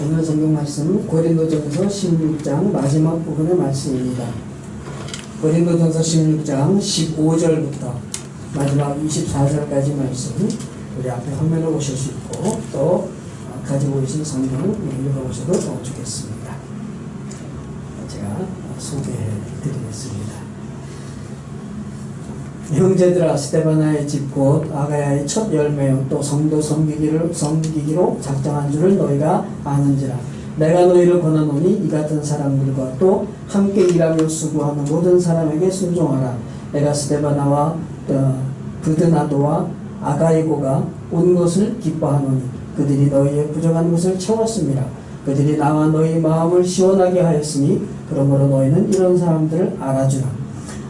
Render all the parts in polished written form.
오늘 성경 말씀은 고린도전서 16장 마지막 부분의 말씀입니다. 고린도전서 16장 15절부터 마지막 24절까지 말씀, 우리 앞에 화면에 오실 수 있고 또 가지고 계신 성경을 읽어보셔도 좋겠습니다. 제가 소개해 드리겠습니다. 형제들아, 스데바나의 집 곧 아가야의 첫 열매요 또 성도 섬기기로 작정한 줄을 너희가 아는지라. 내가 너희를 권하노니 이 같은 사람들과 또 함께 일하며 수고하는 모든 사람에게 순종하라. 내가 스데바나와 브드나도와 아가이고가 온 것을 기뻐하노니 그들이 너희의 부족한 것을 채웠습니다. 그들이 나와 너희 마음을 시원하게 하였으니 그러므로 너희는 이런 사람들을 알아주라.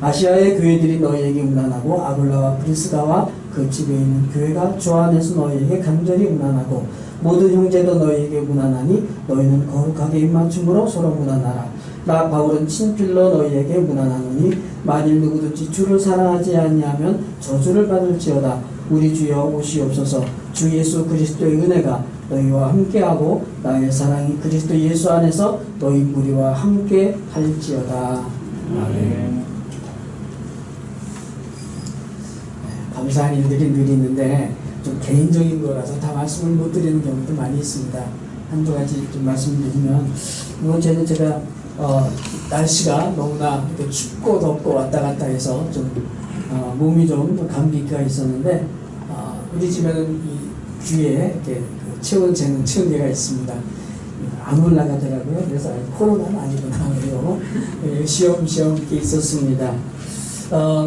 아시아의 교회들이 너희에게 문안하고 아굴라와 브리스가와 그 집에 있는 교회가 주 안에서 너희에게 간절히 문안하고 모든 형제도 너희에게 문안하니 너희는 거룩하게 입맞춤으로 서로 문안하라. 나 바울은 친필로 너희에게 문안하노니 만일 누구든지 주를 사랑하지 아니하면 저주를 받을지어다. 우리 주여 오시옵소서. 주 예수 그리스도의 은혜가 너희와 함께하고 나의 사랑이 그리스도 예수 안에서 너희 무리와 함께 할지어다. 아멘. 감사한 일들이 늘 있는데 좀 개인적인 거라서 다 말씀을 못 드리는 경우도 많이 있습니다. 한두 가지 좀 말씀드리면, 이번 주에는 제가 날씨가 너무나 이렇게 춥고 덥고 왔다 갔다 해서 좀 몸이 좀 감기가 있었는데, 우리 집에는 이 귀에 이렇게 체온 재는 체온계가 있습니다. 안 올라가더라고요. 그래서 코로나는 아니구나 그래요. 시험시험 이렇게 있었습니다.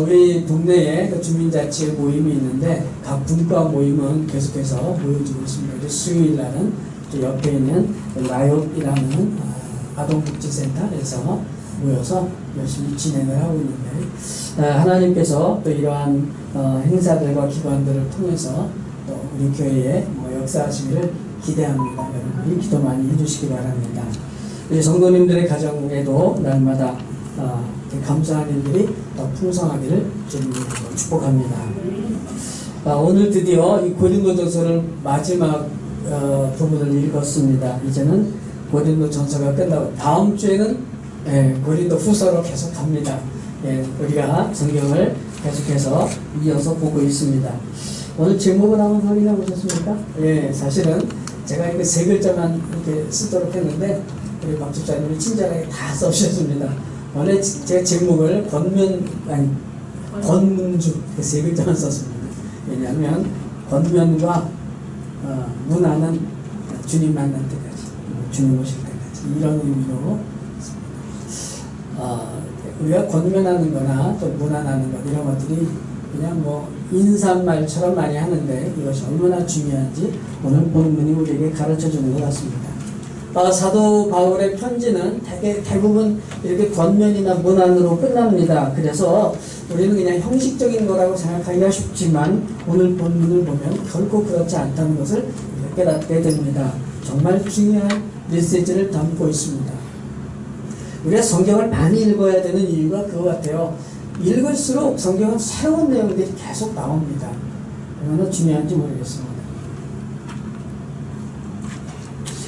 우리 동네에 그 주민자치 모임이 있는데 각 분과 모임은 계속해서 모여주고 있습니다. 수요일 날은 옆에 있는 라이엇이라는 아동복지센터에서 모여서 열심히 진행을 하고 있는데, 하나님께서 또 이러한 행사들과 기관들을 통해서 또 우리 교회에 역사하시기를 기대합니다. 여러분이 기도 많이 해주시기 바랍니다. 우리 성도님들의 가정에도 날마다 감사한 일들이 더 풍성하기를 주님으로 축복합니다. 오늘 드디어 이 고린도전서를 마지막 부분을 읽었습니다. 이제는 고린도전서가 끝나고 다음 주에는 고린도 후서로 계속 갑니다. 우리가 성경을 계속해서 이어서 보고 있습니다. 오늘 제목을 한번 확인해 보셨습니까? 사실은 제가 이거 세 글자만 이렇게 쓰도록 했는데 우리 박 집사님이 친절하게 다 써주셨습니다. 원래 제가 제목을 권문주 세 글자만 썼습니다. 왜냐하면 권면과 문안은 주님 만날 때까지, 주님 오실 때까지 이런 의미로 우리가 권면하는 거나 또 문안하는 것 이런 것들이 그냥 인사말처럼 많이 하는데 이것이 얼마나 중요한지 오늘 본문이 우리에게 가르쳐 주는 것 같습니다. 사도 바울의 편지는 대부분 이렇게 권면이나 문안으로 끝납니다. 그래서 우리는 그냥 형식적인 거라고 생각하기가 쉽지만 오늘 본문을 보면 결코 그렇지 않다는 것을 깨닫게 됩니다. 정말 중요한 메시지를 담고 있습니다. 우리가 성경을 많이 읽어야 되는 이유가 그거 같아요. 읽을수록 성경은 새로운 내용들이 계속 나옵니다. 얼마나 중요한지 모르겠습니다.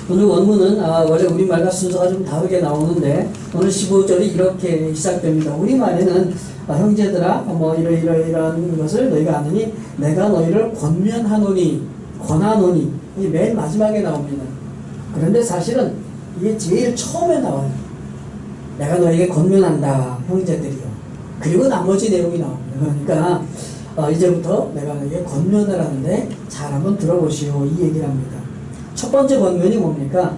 오늘 원문은 원래 우리말과 순서가 좀 다르게 나오는데 오늘 15절이 이렇게 시작됩니다. 우리말에는 형제들아 이러이러한 것을 너희가 아느니 내가 너희를 권면하노니 권하노니 이 맨 마지막에 나옵니다. 그런데 사실은 이게 제일 처음에 나와요. 내가 너희에게 권면한다 형제들이요. 그리고 나머지 내용이 나옵니다. 그러니까 이제부터 내가 너희에게 권면을 하는데 잘 한번 들어보시오 이 얘기를 합니다. 첫 번째 권면이 뭡니까?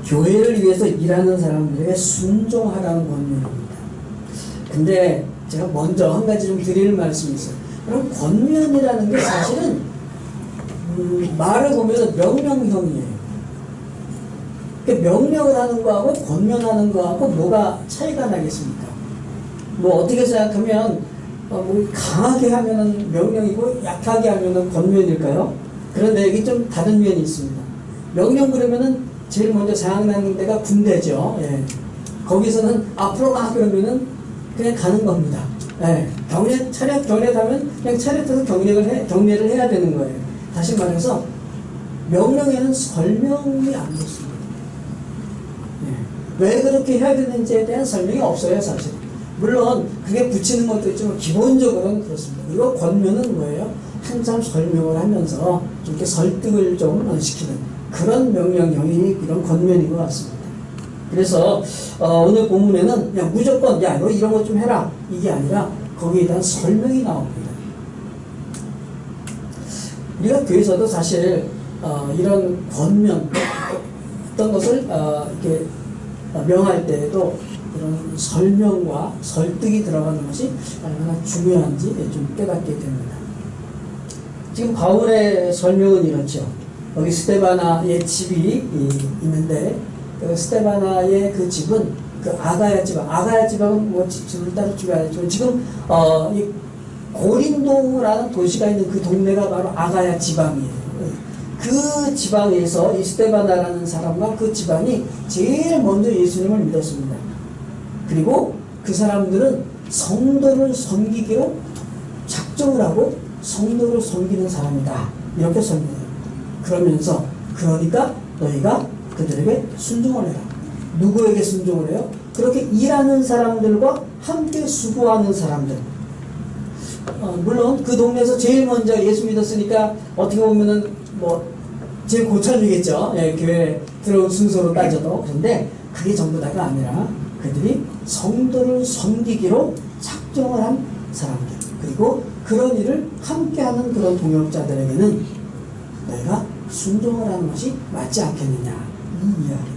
교회를 위해서 일하는 사람들에게 순종하라는 권면입니다. 근데 제가 먼저 한 가지 좀 드릴 말씀이 있어요. 그럼 권면이라는 게 사실은 말을 보면 명령형이에요. 명령을 하는 거하고 권면하는 거하고 뭐가 차이가 나겠습니까? 어떻게 생각하면 강하게 하면은 명령이고 약하게 하면은 권면일까요? 그런데 여기 좀 다른 면이 있습니다. 명령 그러면은 제일 먼저 생각나는 데가 군대죠. 거기서는 앞으로 가 그러면은 그냥 가는 겁니다. 차렷 경례하면 그냥 차렷해서 경례를 해야 되는 거예요. 다시 말해서 명령에는 설명이 안 됐습니다. 왜 그렇게 해야 되는지에 대한 설명이 없어요, 사실. 물론 그게 붙이는 것도 있지만 기본적으로는 그렇습니다. 그리고 권면은 뭐예요? 한참 설명을 하면서 좀 이렇게 설득을 좀 시키는 그런 명령형이 이런 권면인 것 같습니다. 그래서 오늘 본문에는 그냥 무조건 야 너 이런 것 좀 해라 이게 아니라 거기에 대한 설명이 나옵니다. 우리가 교회에서도 사실 이런 권면 어떤 것을 이렇게 명할 때에도 그런 설명과 설득이 들어가는 것이 얼마나 중요한지 좀 깨닫게 됩니다. 지금 바울의 설명은 이렇죠. 여기 스데바나의 집이 있는데 그 스데바나의 그 집은 그 아가야 지방은 뭐 집을 따로 중요하지만 지금 이 고린도라는 도시가 있는 그 동네가 바로 아가야 지방이에요. 그 지방에서 이 스데바나라는 사람과 그 집안이 제일 먼저 예수님을 믿었습니다. 그리고 그 사람들은 성도를 섬기기로 작정을 하고 성도를 섬기는 사람이다. 이렇게 설명해요. 그러면서 그러니까 너희가 그들에게 순종을 해라. 누구에게 순종을 해요? 그렇게 일하는 사람들과 함께 수고하는 사람들. 물론 그 동네에서 제일 먼저 예수 믿었으니까 어떻게 보면은 뭐 제일 고참이겠죠. 예, 교회 들어온 순서로 따져도. 그런데 그게 전부 다가 아니라 그들이 성도를 섬기기로 작정을 한 사람들. 그리고 그런 일을 함께하는 그런 동역자들에게는 너희가 순종을 하는 것이 맞지 않겠느냐. 이 이야기입니다.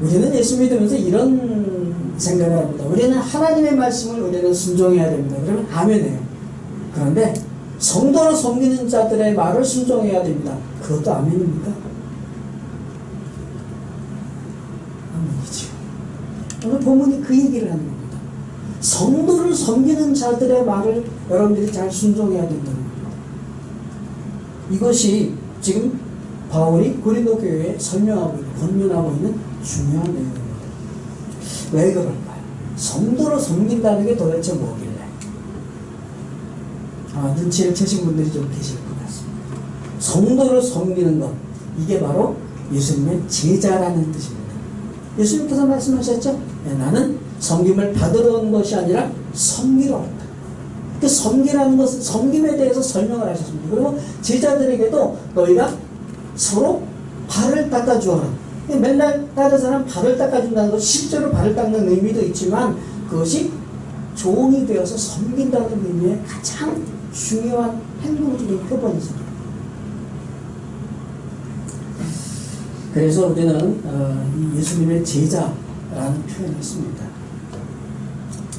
우리는 예수 믿으면서 이런 생각을 합니다. 우리는 하나님의 말씀을 우리는 순종해야 됩니다. 그러면 아멘해요. 그런데 성도를 섬기는 자들의 말을 순종해야 됩니다. 그것도 아멘입니까? 아멘이죠. 오늘 본문이 그 얘기를 하는 겁니다. 성도를 섬기는 자들의 말을 여러분들이 잘 순종해야 된다는 겁니다. 이것이 지금 바울이 고린도 교회에 설명하고 있는, 권면하고 있는 중요한 내용입니다. 왜 그럴까요? 성도로 섬긴다는 게 도대체 뭐길래? 눈치를 채신 분들이 좀 계실 것 같습니다. 성도를 섬기는 것, 이게 바로 예수님의 제자라는 뜻입니다. 예수님께서 말씀하셨죠? 나는 섬김을 받으러 온 것이 아니라 섬기러 왔다. 그 섬기라는 것은 섬김에 대해서 설명을 하셨습니다. 그리고 제자들에게도 너희가 서로 발을 닦아주어라. 맨날 다른 사람 발을 닦아준다는 것, 실제로 발을 닦는 의미도 있지만 그것이 종이 되어서 섬긴다는 의미의 가장 중요한 행동적인 표본이죠. 그래서 우리는 예수님의 제자라는 표현을 씁니다.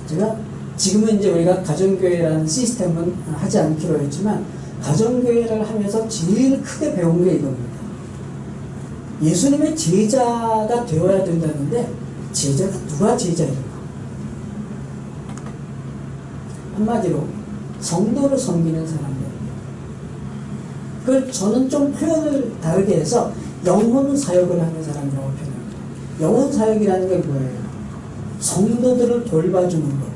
제가 지금은 이제 우리가 가정교회라는 시스템은 하지 않기로 했지만 가정교회를 하면서 제일 크게 배운 게 이겁니다. 예수님의 제자가 되어야 된다는데 제자가 누가 제자인가? 한마디로 성도를 섬기는 사람들. 그걸 저는 좀 표현을 다르게 해서 영혼 사역을 하는 사람이라고 표현합니다. 영혼 사역이라는 게 뭐예요? 성도들을 돌봐주는 것.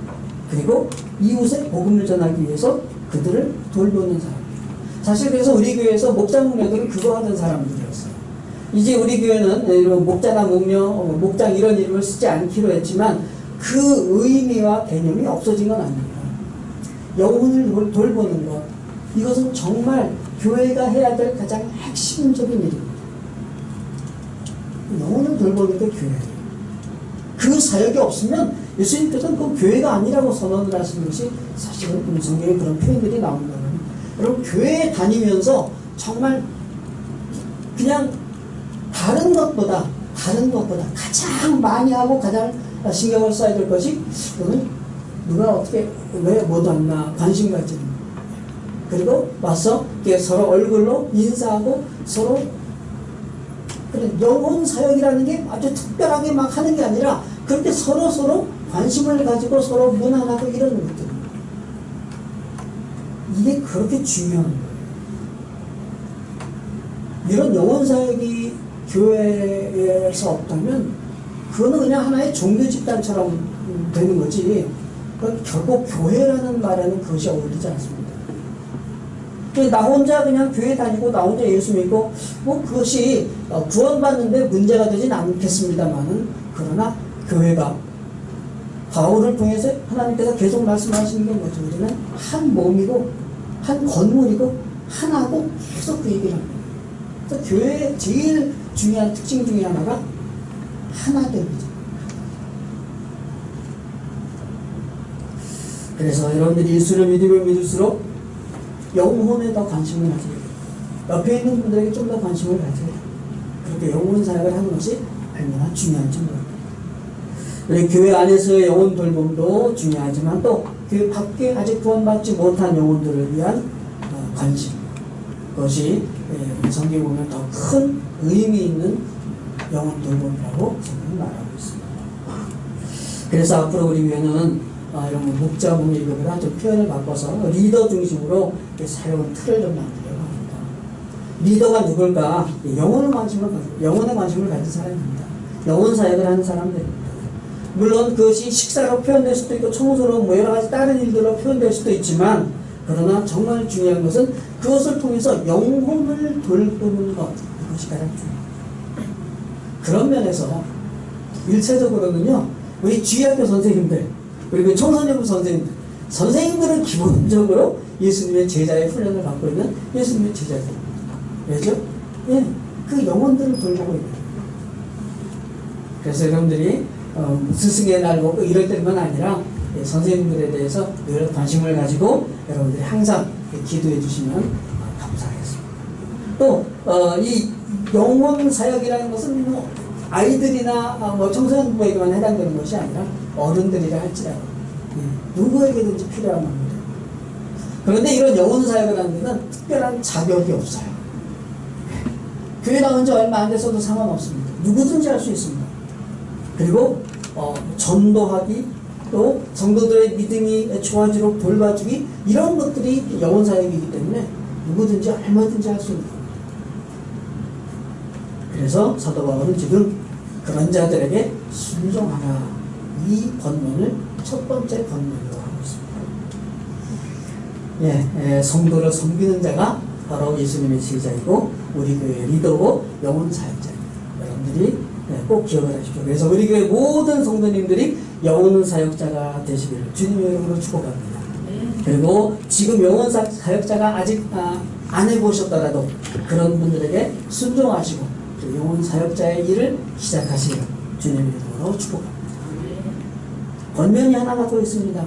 그리고 이웃의 복음을 전하기 위해서 그들을 돌보는 사람입니다. 사실 그래서 우리 교회에서 목장문녀들은 그거 하던 사람들이었어요. 이제 우리 교회는 이런 목자나 목녀, 목장 이런 이름을 쓰지 않기로 했지만 그 의미와 개념이 없어진 건 아닙니다. 영혼을 돌보는 것, 이것은 정말 교회가 해야 될 가장 핵심적인 일입니다. 영혼을 돌보는 게 교회예요. 그 사역이 없으면 예수님께서는 그 교회가 아니라고 선언을 하시는 것이 사실은 성경에 그런 표현들이 나옵니다. 여러분 교회에 다니면서 정말 그냥 다른 것보다 가장 많이 하고 가장 신경을 써야 될 것이 너는 누가 어떻게 왜 못 왔나 관심 가지는 그리고 와서 서로 얼굴로 인사하고 서로 그래 영혼 사역이라는 게 아주 특별하게 막 하는 게 아니라 그렇게 서로 관심을 가지고 서로 문안하고 이런 것들 이게 그렇게 중요한 거예요. 이런 영혼 사역이 교회에서 없다면 그거는 그냥 하나의 종교 집단처럼 되는 거지 결국 교회라는 말에는 그것이 어울리지 않습니다. 나 혼자 그냥 교회 다니고 나 혼자 예수 믿고 뭐 그것이 구원받는데 문제가 되진 않겠습니다만은, 그러나 교회가 바울을 통해서 하나님께서 계속 말씀하시는 게 뭐죠? 우리는 한 몸이고 한 건물이고 하나고 계속 그 얘기를 합니다. 그래서 교회의 제일 중요한 특징 중에 하나가 하나됨이죠. 그래서 여러분들이 예수를 믿으면 믿을수록 영혼에 더 관심을 가져야 돼요. 옆에 있는 분들에게 좀 더 관심을 가져야 돼요. 그렇게 영혼 사역을 하는 것이 얼마나 중요한지 모릅니다. 우리 교회 안에서의 영혼 돌봄도 중요하지만 또 교회 밖에 아직 구원받지 못한 영혼들을 위한 관심, 그것이 성경에 보면 더 큰 의미 있는 영혼 돌봄이라고 성경은 말하고 있습니다. 그래서 앞으로 우리 교회는 이런 목자문 일급이나 좀 표현을 바꿔서 리더 중심으로 사역은 틀을 좀 만들려고 합니다. 리더가 누굴까? 영혼에 관심을 가진 사람입니다. 영혼 사역을 하는 사람들입니다. 물론 그것이 식사로 표현될 수도 있고 청소로 뭐 여러 가지 다른 일들로 표현될 수도 있지만, 그러나 정말 중요한 것은 그것을 통해서 영혼을 돌보는 것, 그것이 가장 중요합니다. 그런 면에서 일차적으로는요, 우리 주의학교 선생님들, 그리고 청소년부 선생님들은 기본적으로 예수님의 제자의 훈련을 받고 있는 예수님의 제자들입니다. 왜죠? 예, 그 영혼들을 돌보고 있는. 그래서 여러분들이 스승의 날 보고 이럴 때만 아니라 선생님들에 대해서 늘 관심을 가지고 여러분들이 항상 기도해 주시면 감사하겠습니다. 또 이 영혼 사역이라는 것은 뭐 아이들이나 뭐 청소년부에게만 해당되는 것이 아니라 어른들이라 할지라도 누구에게든지 필요한 겁니다. 그런데 이런 영혼 사역을 하는 데는 특별한 자격이 없어요. 교회 나온 지 얼마 안 돼서도 상관없습니다. 누구든지 할 수 있습니다. 그리고 전도하기, 또 성도들의 믿음이 좋아지도록 돌봐주기, 이런 것들이 영혼 사역이기 때문에 누구든지 얼마든지 할 수 있는 겁니다. 그래서 사도 바울은 지금 그런 자들에게 순종하라, 이 권면을 첫 번째 권면으로 하고 있습니다. 성도를 섬기는 자가 바로 예수님의 제자이고 우리 교회의 리더고 영혼 사역자입니다. 여러분들이 꼭 기억을 하십시오. 그래서 우리 교회 모든 성도님들이 영혼 사역자가 되시기를 주님의 이름으로 축복합니다. 그리고 지금 영혼 사역자가 아직 안 해보셨더라도 그런 분들에게 순종하시고 영혼 사역자의 일을 시작하시기를 주님의 이름으로 축복합니다. 권면이 하나가 더 있습니다.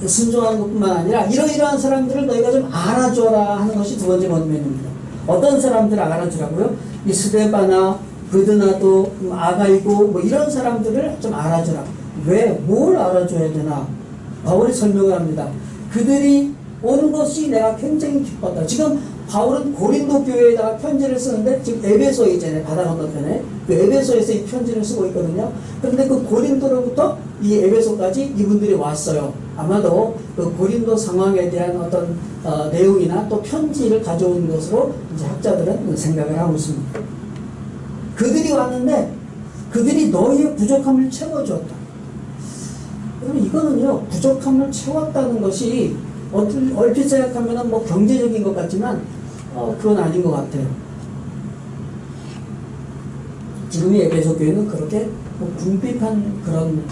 순종하는 것뿐만 아니라 이러이러한 사람들을 너희가 좀 알아줘라 하는 것이 두 번째 권면입니다. 어떤 사람들을 알아주라고요? 이 스데바나 브드나도 아가이고 뭐 이런 사람들을 좀 알아줘라. 왜? 뭘 알아줘야 되나? 바울이 설명을 합니다. 그들이 온 것이 내가 굉장히 기뻤다. 지금 바울은 고린도 교회에다가 편지를 쓰는데 지금 에베소에 있잖아요. 바다 건너편에 그 에베소에서 이 편지를 쓰고 있거든요. 그런데 그 고린도로부터 이 에베소까지 이분들이 왔어요. 아마도 그 고린도 상황에 대한 어떤 내용이나 또 편지를 가져온 것으로 이제 학자들은 생각을 하고 있습니다. 그들이 왔는데 그들이 너희의 부족함을 채워주었다. 그러면 이거는요, 부족함을 채웠다는 것이 얼핏 생각하면 뭐 경제적인 것 같지만 그건 아닌 것 같아요. 지금 이 에베소 교회는 그렇게 뭐 궁핍한 그런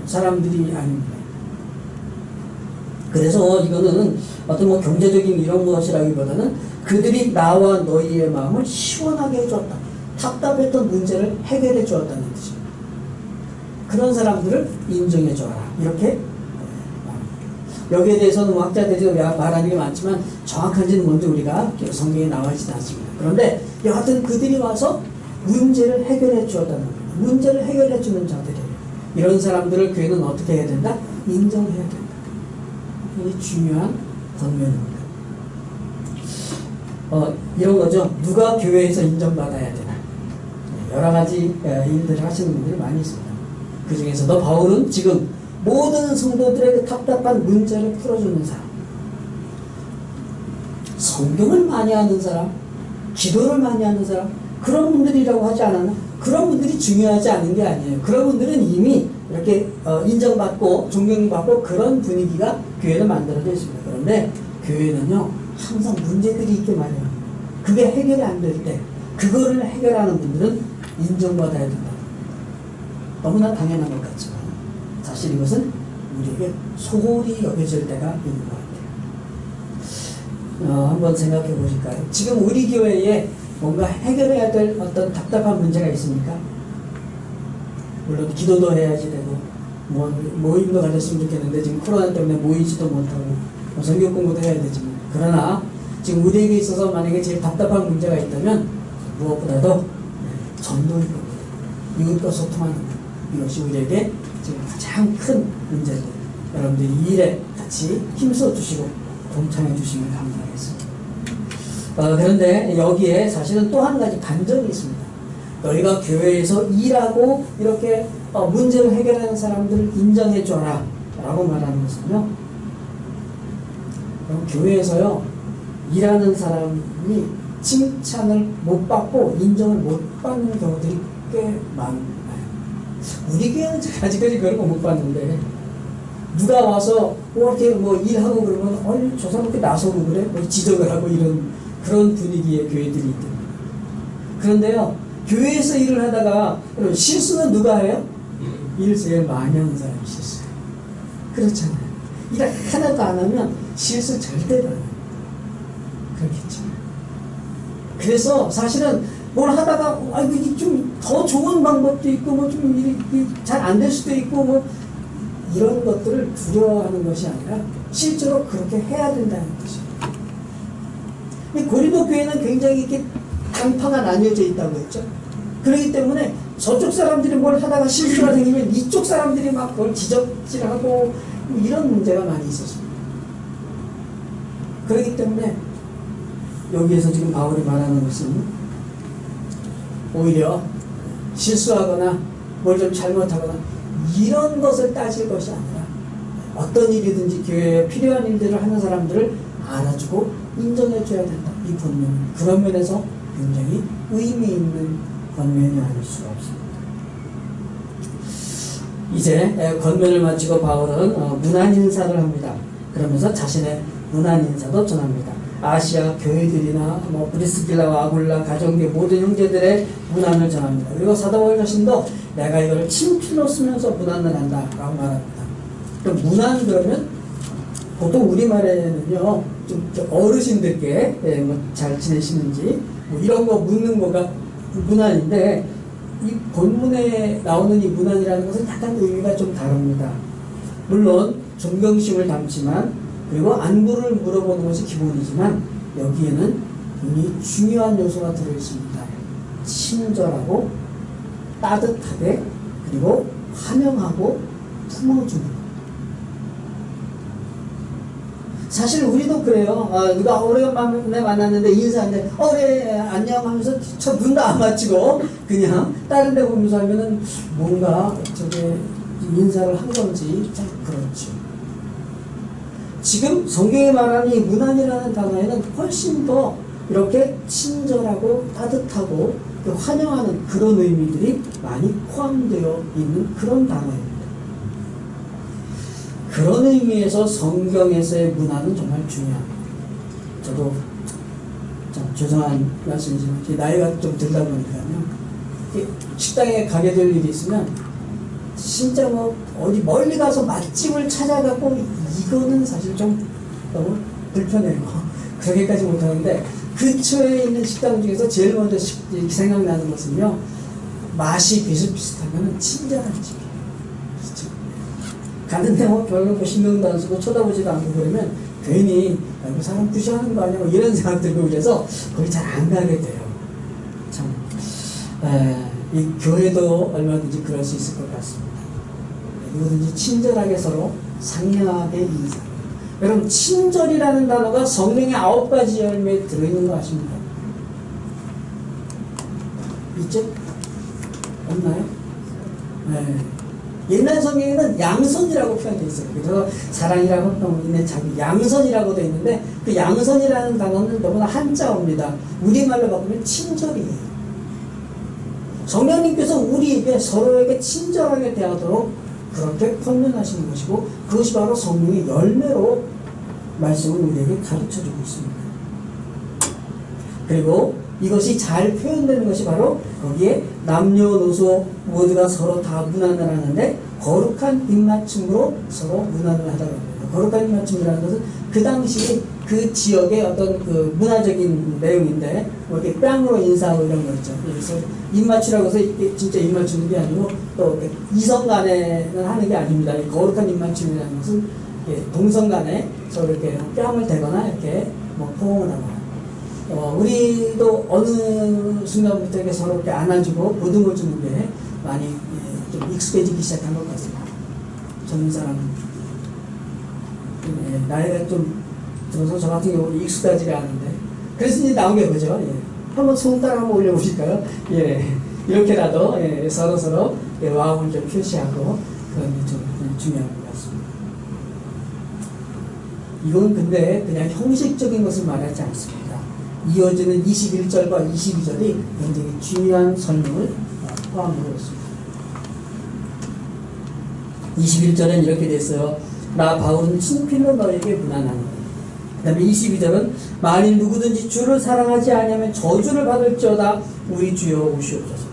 사람들이 아닙니다. 그래서 이거는 어떤 뭐 경제적인 이런 것이라기보다는 그들이 나와 너희의 마음을 시원하게 해주었다. 답답했던 문제를 해결해 주었다는 뜻입니다. 그런 사람들을 인정해 줘라. 이렇게 여기에 대해서는 학자들이 말하는 게 많지만 정확한지는 먼저 우리가 성경에 나와 있지 않습니다. 그런데 여하튼 그들이 와서 문제를 해결해 주었다는 겁니다. 문제를 해결해 주는 자들이에요. 이런 사람들을 교회는 어떻게 해야 된다? 인정해야 된다. 이게 중요한 권면입니다. 이런 거죠. 누가 교회에서 인정받아야 되나? 여러 가지 일들을 하시는 분들이 많이 있습니다. 그 중에서도 바울은 지금 모든 성도들의 답답한 문제를 풀어주는 사람, 성경을 많이 하는 사람, 기도를 많이 하는 사람, 그런 분들이라고 하지 않았나? 그런 분들이 중요하지 않은 게 아니에요. 그런 분들은 이미 이렇게 인정받고 존경받고 그런 분위기가 교회는 만들어져 있습니다. 그런데 교회는요 항상 문제들이 있게 마련합니다. 그게 해결이 안 될 때 그거를 해결하는 분들은 인정받아야 된다. 너무나 당연한 것 같지만 사실 이것은 우리에게 소홀히 여겨질 때가 있는 것 같아요. 한번 생각해 보실까요? 지금 우리 교회에 뭔가 해결해야 될 어떤 답답한 문제가 있습니까? 물론 기도도 해야지 되고 모임도 가졌으면 좋겠는데 지금 코로나 때문에 모이지도 못하고 성경 공부도 해야 되지만, 그러나 지금 우리에게 있어서 만약에 제일 답답한 문제가 있다면 무엇보다도 전도일 겁니다. 이웃과 소통하는 것, 이것이 우리에게 지금 가장 큰 문제들. 여러분들 이 일에 같이 힘써 주시고 동참해 주시면 감사하겠습니다. 그런데 여기에 사실은 또 한 가지 반전이 있습니다. 너희가 교회에서 일하고 이렇게 문제를 해결하는 사람들을 인정해 줘라 라고 말하는 것은요, 교회에서요 일하는 사람이 칭찬을 못 받고 인정을 못 받는 경우들이 꽤 많아요. 우리 교회는 아직까지 그런 거 못 봤는데, 누가 와서 이렇게 일하고 그러면 저 사람 이렇게 나서고 그래? 지적을 하고 이런 그런 분위기의 교회들이 있대요. 그런데요, 교회에서 일을 하다가 실수는 누가 해요? 일 제일 많이 하는 사람이 실수해요. 그렇잖아요. 일 하나도 안 하면 실수 절대 안 해요. 그렇겠죠. 그래서 사실은 뭘 하다가 이게 좀 더 좋은 방법도 있고 좀 잘 안 될 수도 있고 이런 것들을 두려워하는 것이 아니라 실제로 그렇게 해야 된다는 것이에요. 고린도 교회는 굉장히 이렇게 당파가 나뉘어져 있다고 했죠. 그렇기 때문에 저쪽 사람들이 뭘 하다가 실수가 생기면 이쪽 사람들이 막 그걸 지적질하고 이런 문제가 많이 있었습니다. 그렇기 때문에 여기에서 지금 바울이 말하는 것은 오히려 실수하거나 뭘 좀 잘못하거나 이런 것을 따질 것이 아니라 어떤 일이든지 교회에 필요한 일들을 하는 사람들을 알아주고 인정해줘야 된다. 이 권면은 그런 면에서 굉장히 의미 있는 권면이 아닐 수가 없습니다. 이제 권면을 마치고 바울은 문안 인사를 합니다. 그러면서 자신의 문안 인사도 전합니다. 아시아 교회들이나 브리스길라와 아굴라 가정교회 모든 형제들의 문안을 전합니다. 그리고 사도 바울 자신도 내가 이걸 친필로 쓰면서 문안을 한다 라고 말합니다. 문안 그러면 보통 우리말에는요 좀 어르신들께 잘 지내시는지 이런 거 묻는 거가 문안인데, 이 본문에 나오는 이 문안이라는 것은 약간 의미가 좀 다릅니다. 물론 존경심을 담지만, 그리고 안부를 물어보는 것이 기본이지만 여기에는 굉장히 중요한 요소가 들어있습니다. 친절하고 따뜻하게, 그리고 환영하고 품어주는 것. 사실 우리도 그래요. 누가 오래간만에 만났는데 인사하는데 네, 안녕 하면서 저 눈도 안 맞추고 그냥 다른 데 보면서 하면은 뭔가 저게 인사를 한 건지 참 그렇죠. 지금 성경에 말하는 이 문안이라는 단어에는 훨씬 더 이렇게 친절하고 따뜻하고 환영하는 그런 의미들이 많이 포함되어 있는 그런 단어입니다. 그런 의미에서 성경에서의 문안은 정말 중요합니다. 저도 참 죄송한 말씀이지만 나이가 좀 들다 보니까요, 식당에 가게 될 일이 있으면 진짜 어디 멀리 가서 맛집을 찾아가고 이거는 사실 좀 너무 불편해요. 그렇게까지 못하는데 근처에 있는 식당 중에서 제일 먼저 생각나는 것은요, 맛이 비슷비슷하면 친절한 집이에요. 그렇죠? 가는데 별로 신경도 안 쓰고 쳐다보지도 않고 그러면 괜히 이거 사람 무시하는 거 아니야 이런 생각 들고 그래서 거기 잘 안 가게 돼요. 참 이 교회도 얼마든지 그럴 수 있을 것 같습니다. 누구든지 친절하게 서로 상냥하게 인사. 여러분, 친절이라는 단어가 성경의 9가지 열매에 들어있는 거 아십니까? 있죠? 없나요? 네. 옛날 성경에는 양선이라고 표현되어 있어요. 그래서 사랑이라고 있는 자기 양선이라고 되어 있는데, 그 양선이라는 단어는 너무나 한자어입니다. 우리말로 바꾸면 친절이에요. 성령님께서 우리에게 서로에게 친절하게 대하도록 그렇게 권면하시는 것이고 그것이 바로 성령의 열매로 말씀을 우리에게 가르쳐주고 있습니다. 그리고 이것이 잘 표현되는 것이 바로 거기에 남녀노소 모두가 서로 다 문안을 하는데 거룩한 입맞춤으로 서로 문안을 하다고 합니다. 거룩한 입맞춤이라는 것은 그 당시 그 지역의 어떤 그 문화적인 내용인데 뭐 이렇게 뺨으로 인사하고 이런 거 있죠. 그래서 입맞추라고 해서 이게 진짜 입맞추는 게 아니고 또 이성 간에는 하는 게 아닙니다. 거룩한 입맞춤이라는 것은 동성 간에 서로 이렇게 뺨을 대거나 이렇게 뭐 포옹을 하거나 우리도 어느 순간부터 이렇게 서로 이렇게 안아주고 보듬어 주는 게 많이 좀 익숙해지기 시작한 것 같습니다. 젊은 사람 나이가 좀 들어서 저 같은 경우는 익숙하지가 않은데 그래서 이제 나온 게 뭐죠? 한번 손가락 한번 올려보실까요? 이렇게라도 서로 와움을 좀 표시하고 그런 게 좀 중요한 것 같습니다. 이건 근데 그냥 형식적인 것을 말하지 않습니다. 이어지는 21절과 22절이 굉장히 중요한 설명을 포함하고 있습니다. 21절은 이렇게 됐어요. 나 바울은 친필로 너에게 문안하노니. 그 다음에 22절은 만일 누구든지 주를 사랑하지 아니하면 저주를 받을지어다 우리 주여 오시옵소서.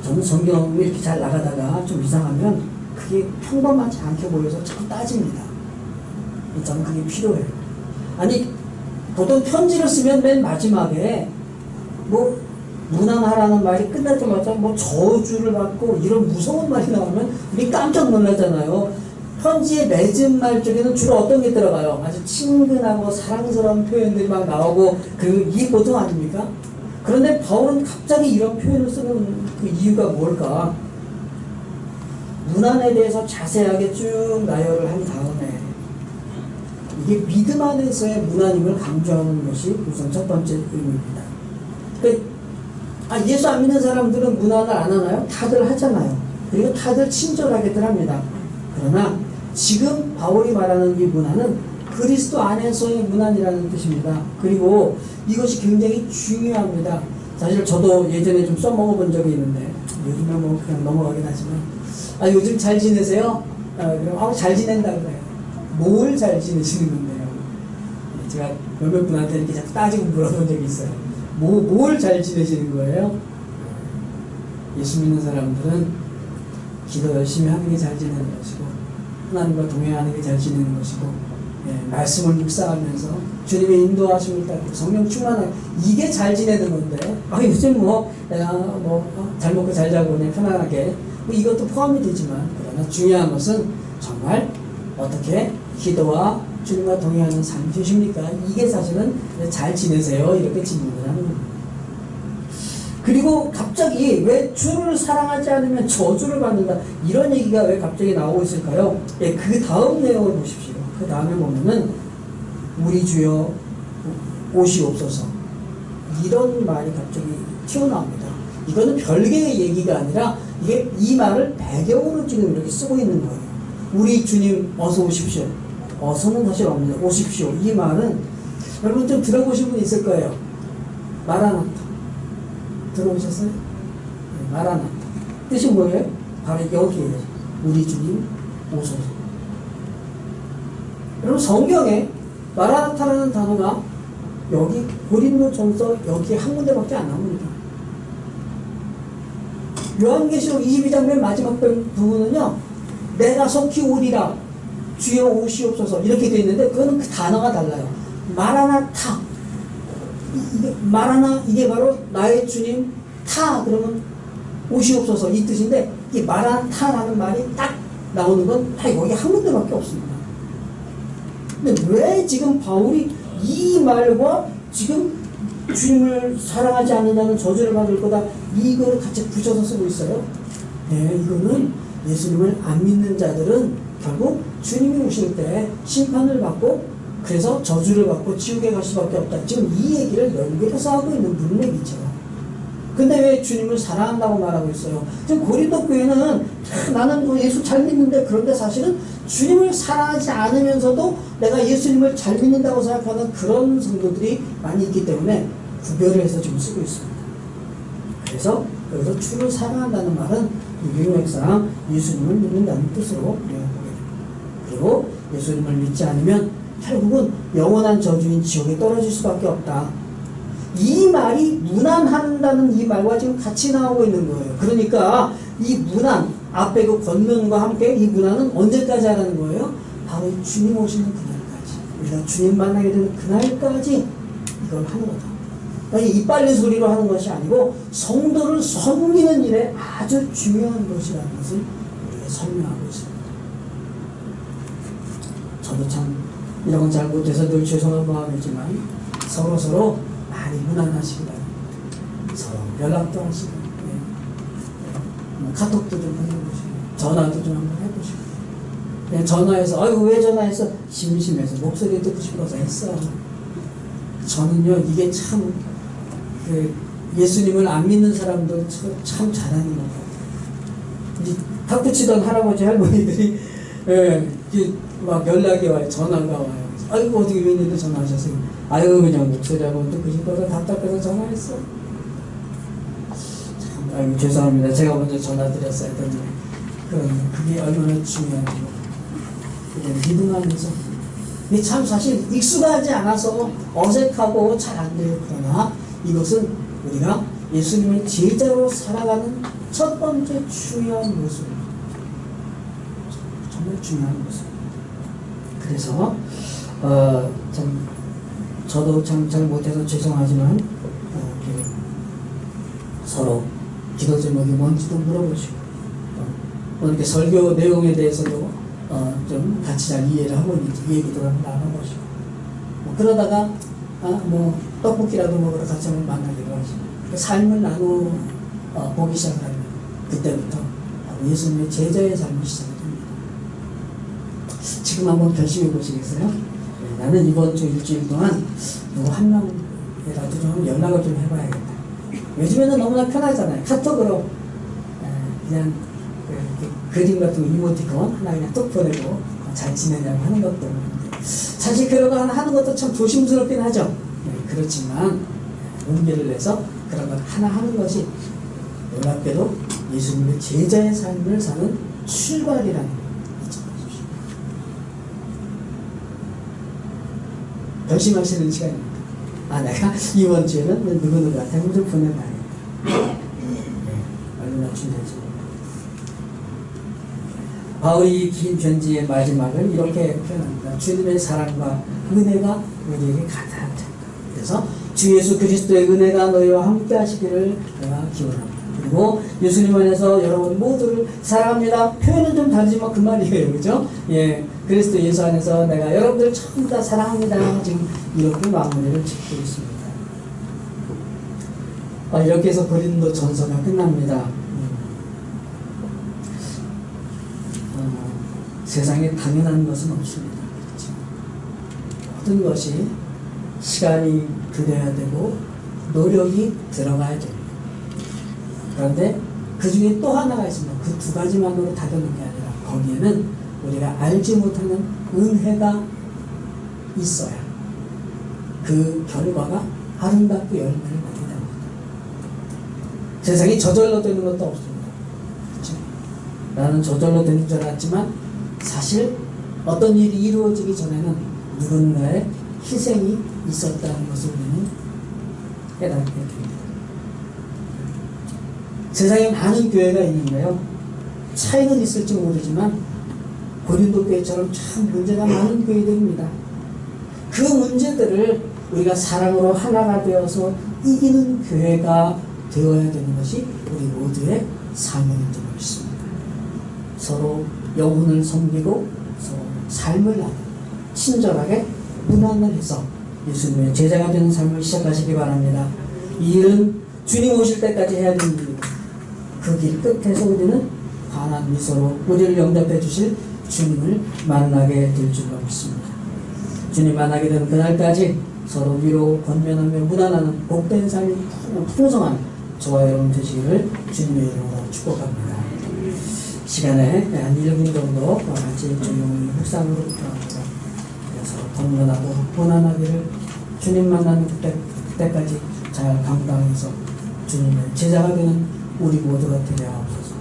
저는 성경이 이렇게 잘 나가다가 좀 이상하면 그게 평범하지 않게 보여서 자꾸 따집니다. 저는 그게 필요해요. 아니 보통 편지를 쓰면 맨 마지막에 뭐 문안하라는 말이 끝나자마자 뭐 저주를 받고 이런 무서운 말이 나오면 우리 깜짝 놀라잖아요. 편지의 맺은 말 쪽에는 주로 어떤 게 들어가요? 아주 친근하고 사랑스러운 표현들이 막 나오고 이게 보통 아닙니까? 그런데 바울은 갑자기 이런 표현을 쓰는 그 이유가 뭘까? 문안에 대해서 자세하게 쭉 나열을 한 다음에 이게 믿음 안에서의 문안임을 강조하는 것이 우선 첫 번째 의미입니다. 예수 안 믿는 사람들은 문안을 안 하나요? 다들 하잖아요. 그리고 다들 친절하게들 합니다. 그러나 지금 바울이 말하는 이 문안은 그리스도 안에서의 문안이라는 뜻입니다. 그리고 이것이 굉장히 중요합니다. 사실 저도 예전에 좀 써먹어본 적이 있는데 요즘에 뭐 그냥 넘어가긴 하지만 요즘 잘 지내세요? 그럼 잘 지낸다고 그래요. 뭘 잘 지내시는 건데요? 제가 몇몇 분한테 이렇게 자꾸 따지고 물어본 적이 있어요. 뭘 잘 지내시는 거예요? 예수 믿는 사람들은 기도 열심히 하는 게 잘 지내는 것이고 하나님과 동행하는 게 잘 지내는 것이고 말씀을 묵상하면서 주님의 인도하심을 따르고 성령 충만하게 이게 잘 지내는 건데 요즘 잘 먹고 잘 자고 그냥 편안하게 이것도 포함이 되지만 그러나 중요한 것은 정말 어떻게 기도와 주님과 동행하는 삶이 되십니까? 이게 사실은 잘 지내세요? 이렇게 질문을 하는 겁니다. 그리고 갑자기 왜 주를 사랑하지 않으면 저주를 받는다 이런 얘기가 왜 갑자기 나오고 있을까요? 그 다음 내용을 보십시오. 그 다음에 보면은 우리 주여 오시옵소서 이런 말이 갑자기 튀어나옵니다. 이거는 별개의 얘기가 아니라 이게 이 말을 배경으로 지금 이렇게 쓰고 있는 거예요. 우리 주님 어서 오십시오. 어서는 사실 없는데 오십시오. 이 말은 여러분 좀 들어보신 분 있을 거예요. 마라나타 들어보셨어요? 마라나타 뜻이 뭐예요? 바로 여기에요. 우리 주님 오소서. 여러분 성경에 마라나타라는 단어가 여기 고린도전서 여기 한 군데밖에 안 나옵니다. 요한계시록 22장 맨 마지막 부분은요 내가 속히 오리라 주여 오시옵소서 이렇게 되어 있는데 그거는 그 단어가 달라요. 마라나타 이게 바로 나의 주님 타 그러면 오시옵소서 이 뜻인데 이 마라나타라는 말이 딱 나오는 건 다 여기 한 군데밖에 없습니다. 근데 왜 지금 바울이 이 말과 지금 주님을 사랑하지 않는다면 저주를 받을 거다 이거를 같이 붙여서 쓰고 있어요? 이거는 예수님을 안 믿는 자들은 결국 주님이 오실 때 심판을 받고 그래서 저주를 받고 지옥에 갈 수밖에 없다. 지금 이 얘기를 연결해서 하고 있는 문맥이죠. 근데 왜 주님을 사랑한다고 말하고 있어요? 지금 고린도 교회는 나는 예수 잘 믿는데 그런데 사실은 주님을 사랑하지 않으면서도 내가 예수님을 잘 믿는다고 생각하는 그런 성도들이 많이 있기 때문에 구별을 해서 지금 쓰고 있습니다. 그래서 여기서 주를 사랑한다는 말은 유명상 예수님을 믿는다는 뜻으로 우리가 보게 됩니다. 그리고 예수님을 믿지 않으면 결국은 영원한 저주인 지옥에 떨어질 수밖에 없다. 이 말이 문안한다는 이 말과 지금 같이 나오고 있는 거예요. 그러니까 이 문안, 앞에 그 권면과 함께 이 문안은 언제까지 하라는 거예요? 바로 주님 오시는 그날까지. 우리가 주님 만나게 되는 그날까지 이걸 하는 거다. 이빨린 소리로 하는 것이 아니고 성도를 섬기는 일에 아주 중요한 것이라는 것을 우리가 설명하고 있습니다. 저도 참 이런 건 잘 못해서 늘 죄송한 마음이지만 서로 많이 무난하시기 바랍니다. 서로 연락도 하시고 카톡도 좀 해보시고 전화도 좀 한번 해보시고 그냥 전화해서 아이고 왜 전화했어? 심심해서 목소리 듣고 싶어서 했어. 저는요 이게 참 예수님을 안 믿는 사람도 참 잘하는 것 같아요. 탁구 치던 할아버지 할머니들이 막 연락이 와요. 전화가 와요. 아이고 어떻게 웬일로 전화하셨어요? 아유 그냥 목소리 한번 듣고 싶어서 답답해서 전화했어. 참 아이고 죄송합니다. 제가 먼저 전화드렸어야 했더니 그게 얼마나 중요한지 그냥 믿음 안에서 이게 참 사실 익숙하지 않아서 어색하고 잘 안 돼요. 그러나 이것은 우리가 예수님의 제자로 살아가는 첫 번째 중요한 모습입니다. 정말 중요한 모습. 그래서 참 저도 참 잘 못해서 죄송하지만 서로 기도 제목이 뭔지도 물어보시고 이렇게 설교 내용에 대해서도 좀 같이 잘 이해를 하고 있는지 얘기도 한번 나눠보시고 그러다가 떡볶이라도 먹으러 같이 한번 만나기도 하시고 삶을 나누어 보기 시작하면 그때부터 예수님의 제자의 삶이 시작이 됩니다. 지금 한번 결심해 보시겠어요? 나는 이번 주 일주일 동안 누구 한 명이라도 좀 연락을 좀 해봐야겠다. 요즘에는 너무나 편하잖아요. 카톡으로 그냥 그림 같은 이모티콘 하나 그냥 뚝 보내고 잘 지내냐고 하는 것도 사실 그런 거 하는 것도 참 조심스럽긴 하죠. 그렇지만 용기를 내서 그런 걸 하나 하는 것이 놀랍게도 예수님의 제자의 삶을 사는 출발이라는 걸 잊지 마십시오. 결심하시는 시간입니다. 내가 이번 주에는 누구누구한테 한번 보내봐야겠다. 얼마나 중요한지. 바울이 긴 편지의 마지막을 이렇게 표현합니다. 주님의 사랑과 은혜가 우리에게 가득하다. 그래서 주 예수 그리스도의 은혜가 너희와 함께 하시기를 내가 기원합니다. 그리고 예수님 안에서 여러분 모두를 사랑합니다. 표현은 좀 다르지만 그 말이에요. 그죠? 그리스도 예수 안에서 내가 여러분들 전부 다 사랑합니다. 지금 이렇게 마무리를 짓고 있습니다. 이렇게 해서 고린도 전서가 끝납니다. 세상에 당연한 것은 없습니다. 그렇죠? 모든 것이 시간이 들여야 되고 노력이 들어가야 됩니다. 그런데 그 중에 또 하나가 있습니다. 그 두 가지만으로 다 되는 게 아니라 거기에는 우리가 알지 못하는 은혜가 있어야 그 결과가 아름답고 열매를 맺게 됩니다. 세상이 저절로 되는 것도 없습니다. 그렇죠? 나는 저절로 되는 줄 알았지만 사실 어떤 일이 이루어지기 전에는 누군가의 희생이 있었다는 것을 우리는 깨닫게 됩니다. 세상에 많은 교회가 있는데요. 차이는 있을지 모르지만 고린도 교회처럼 참 문제가 많은 교회들입니다. 그 문제들을 우리가 사랑으로 하나가 되어서 이기는 교회가 되어야 되는 것이 우리 모두의 사명인 줄 믿습니다. 서로 영혼을 섬기고 서로 삶을 나누고 친절하게 문안을 해서 예수님의 제자가 되는 삶을 시작하시기 바랍니다. 이 일은 주님 오실 때까지 해야 되는 일이고 그 길 끝에서 우리는 환한 미소로 우리를 영접해 주실 주님을 만나게 될 줄로 믿습니다. 주님 만나게 되는 그날까지 서로 위로 권면하며 무난하는 복된 삶이 풍성한 저와 여러분 되시기를 주님의 이름으로 축복합니다. 시간에 한 1분 정도 같이 조용히 묵상으로 들어갑니다. 그래서 권면하고 고난하기를 주님 만나는 그때까지 잘 감당해서 주님의 제자가 되는 우리 모두가 되게 하옵소서.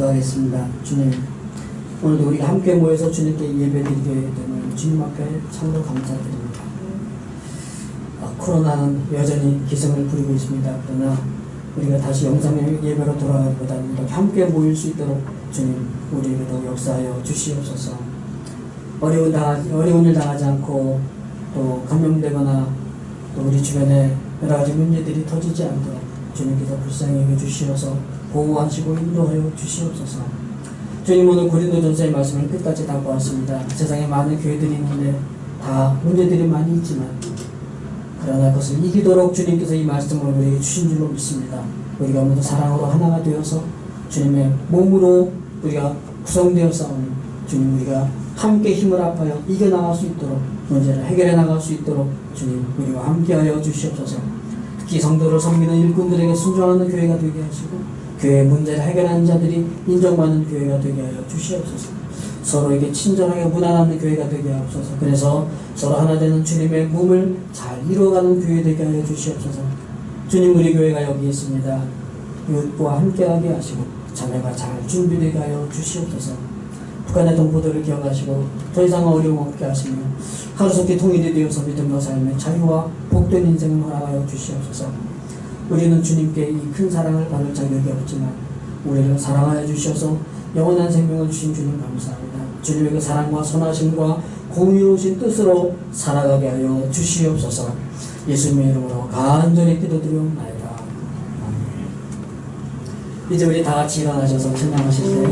기도하겠습니다. 주님, 오늘도 우리가 함께 모여서 주님께 예배드리게 되는 주님 앞에 참으로 감사드립니다. 코로나는 여전히 기승을 부리고 있습니다. 그러나 우리가 다시 영상 예배로 돌아가기보다는 이렇게 함께 모일 수 있도록 주님 우리에게도 역사하여 주시옵소서. 어려운 일 당하지 않고 또 감염되거나 또 우리 주변에 여러 가지 문제들이 터지지 않도록 주님께서 불쌍히 여겨 주시어서 보호하시고 인도하여 주시옵소서. 주님, 오늘 고린도전서의 말씀을 끝까지 다 보았습니다. 세상에 많은 교회들이 있는데 다 문제들이 많이 있지만 그러나 그것을 이기도록 주님께서 이 말씀을 우리에게 주신 줄로 믿습니다. 우리가 모두 사랑으로 하나가 되어서 주님의 몸으로 우리가 구성되어 싸우는 주님, 우리가 함께 힘을 합하여 이겨나갈 수 있도록 문제를 해결해 나갈 수 있도록 주님 우리와 함께하여 주시옵소서. 특히 성도를 섬기는 일꾼들에게 순종하는 교회가 되게 하시고 교회의 문제를 해결하는 자들이 인정받는 교회가 되게 하여 주시옵소서. 서로에게 친절하게 무난하는 교회가 되게 하옵소서. 그래서 서로 하나 되는 주님의 몸을 잘 이루어가는 교회 되게 하여 주시옵소서. 주님, 우리 교회가 여기 있습니다. 이웃과 함께하게 하시고 자매가 잘 준비되게 하여 주시옵소서. 북한의 동포들을 기억하시고 더 이상 어려움 없게 하시며 하루속히 통일이 되어서 믿음과 삶의 자유와 복된 인생을 허락하여 주시옵소서. 우리는 주님께 이 큰 사랑을 받을 자격이 없지만 우리를 사랑하여 주셔서 영원한 생명을 주신 주님 감사합니다. 주님의 그 사랑과 선하심과 공의로우신 뜻으로 살아가게 하여 주시옵소서. 예수님의 이름으로 간절히 기도드리옵나이다. 이제 우리 다 같이 일어나셔서 찬양하실 때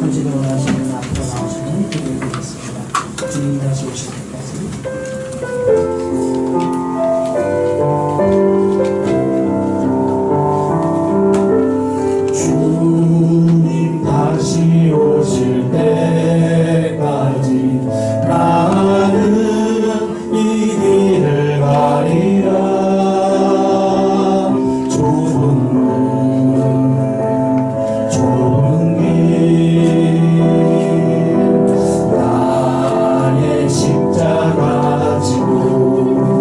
헌신으로 하시는 앞으로 나오시면 기도드리겠습니다. 주님 다시 오실 때까지. 다시 오실 때까지 나는 이 길을 가리라. 좁은 길 나의 십자가 지고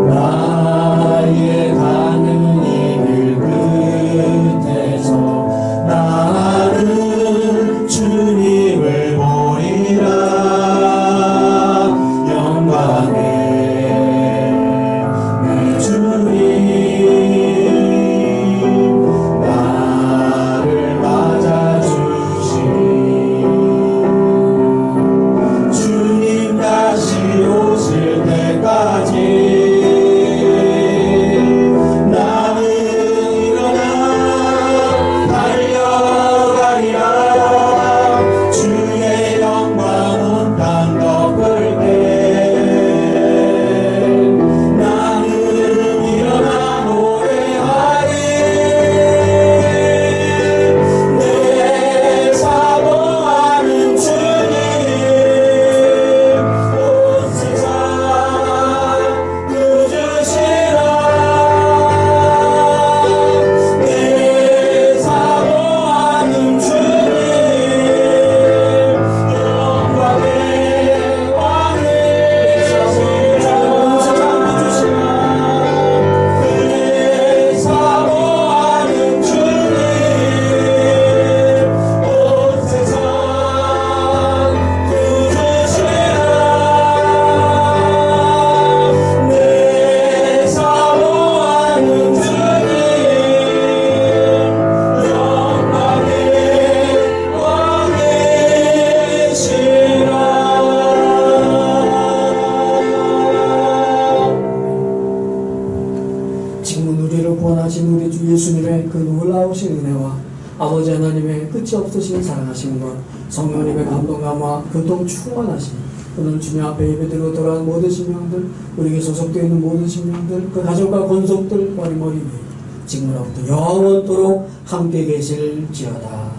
나의 가는 이 길 끝에서 나는 주님을 보리라. 영광의 내 주님 나를 맞아주시니 주님 다시 오실 때까지 예수님의 그 놀라우신 은혜와 아버지 하나님의 끝이 없으신 사랑하심과 성령님의 감동감과 교통 충만하심, 오늘 주님 앞에 예배드리고 돌아온 모든 심령들, 우리에게 소속되어 있는 모든 심령들, 그 가족과 권속들 머리머리 위에 지금으로부터 영원토록 함께 계실지어다.